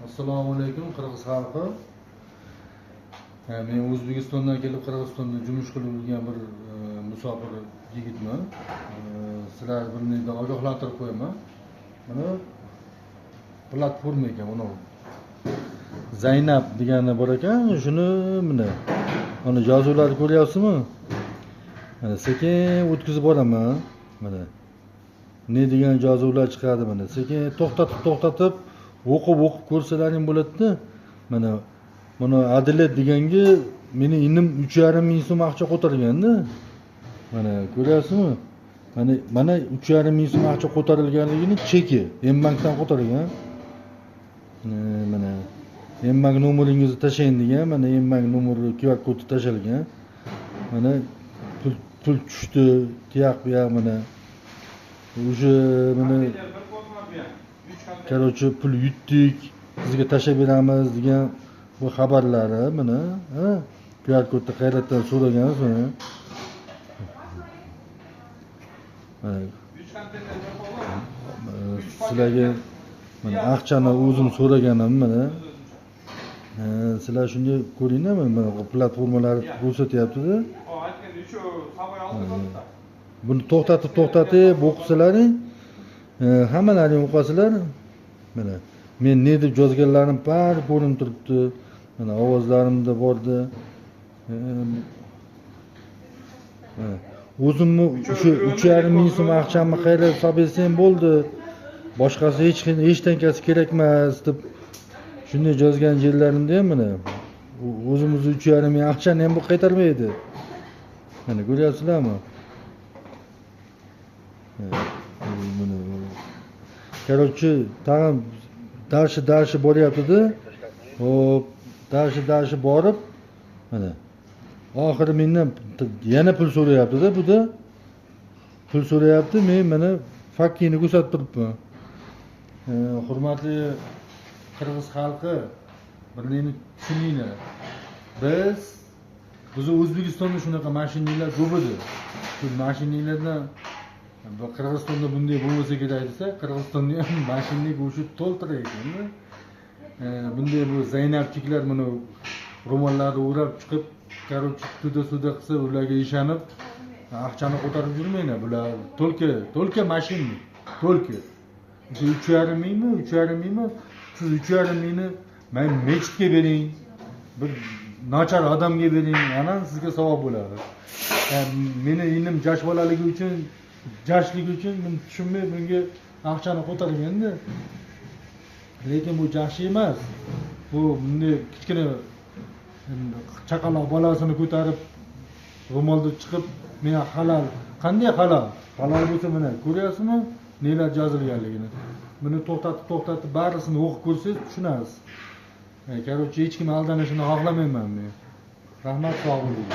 Assalomu alaykum Qirg'iz xalqi. Men O'zbekistondan kelib Qirg'izistonda yumush qilib yurgan bir musofir yigitman. Sizlar birini ogohlantirib qo'yaman. Mana platforma ekan, mana Zaynab degani bor ekan, shuni mana yozuvlarni ko'ryapsizmi? Mana sekin o'tkazib boraman. Mana ne degan yozuvlar chiqadi, mana sekin to'xtatib o'qib ko'rsalaring bo'ladi-da. Mana Adilat deganga meni inim 3,5 ming so'm ақша ko'targanda. Mana ko'ryapsizmi? Mana 3,5 ming so'm ақша ko'tarilganligini cheki M-bankdan ko'targan. Mana M-bank nomeringizni tashlang degan, mana M-bank nomeri QR kodi tashalgan. Mana pul tushdi, tiyoq bu yoq mana. Уже mana Короче, pul yutdik, sizga tashab beramiz degan bu xabarlari mana, QR kodni qayerdan so'raganmiz mana. Sizlarga mana ақшаны o'zim so'raganim mana. Sizlar shunday ko'ringlar, mana platformalar ko'rsatyapti-da. Buni to'xtatib o'qisalaring, hammalaring o'qasizlar. Mana men ne deb yozganlarim bari ko'rinib turibdi. Mana ovozlarimda bordi. O'zimni o'sha 3,5 ming so'm ақшamni qayrab solsam bo'ldi. Boshqasi hech tankasi kerak emas deb shunday yozgan yerlarimda ham mana o'zimizni 3,5 ming ақшani ham bu qaytarmaydi. Mana ko'ryapsizlarmi? Короче, tag'in darshi boryapti-da. Hop, darshi borib, mana oxiri mendan yana pul so'rayapti-da, bu-da. Pul so'rayapti, men mana fakkini ko'rsatib turibman. Hurmatli Qirg'iz xalqi, birni tushuninglar. Biz O'zbekistonda shunaqa mashinalar ko'p edi. Shu mashinalardan Qirg'izistonda bunday bo'lmasa kerak desa, Qirg'izistonda ham mashinaga o'sha to'ltira ekan-da. Bunday bu Zaynabchiklar mana ro'mollarni o'rab chiqib, короче, suda qilsa, ularga ishonib, ақшаны ko'tarib yurmanglar. Bular to'lka mashina, to'lka. 3,5 mingmi? Siz 3,5 mingni men mechitga bering, bir nachar odamga bering, ana sizga savob bo'ladi. Meni inim josh bolaligi uchun men tushunmay bunga ақшаны ko'targanda. Lekin bu yaxshi emas. Bu bunday kichkina chaqaloq bolasini ko'tarib ro'molda chiqib, men halol. Qanday halol? Halol bo'lsa mana ko'ryapsizmi? Nelar yozilganligini. Buni to'xtatib barisini o'qib ko'rsangiz tushunasiz. Короче, hech kim aldanishini xohlamayman men. Rahmat, sog' bo'ling.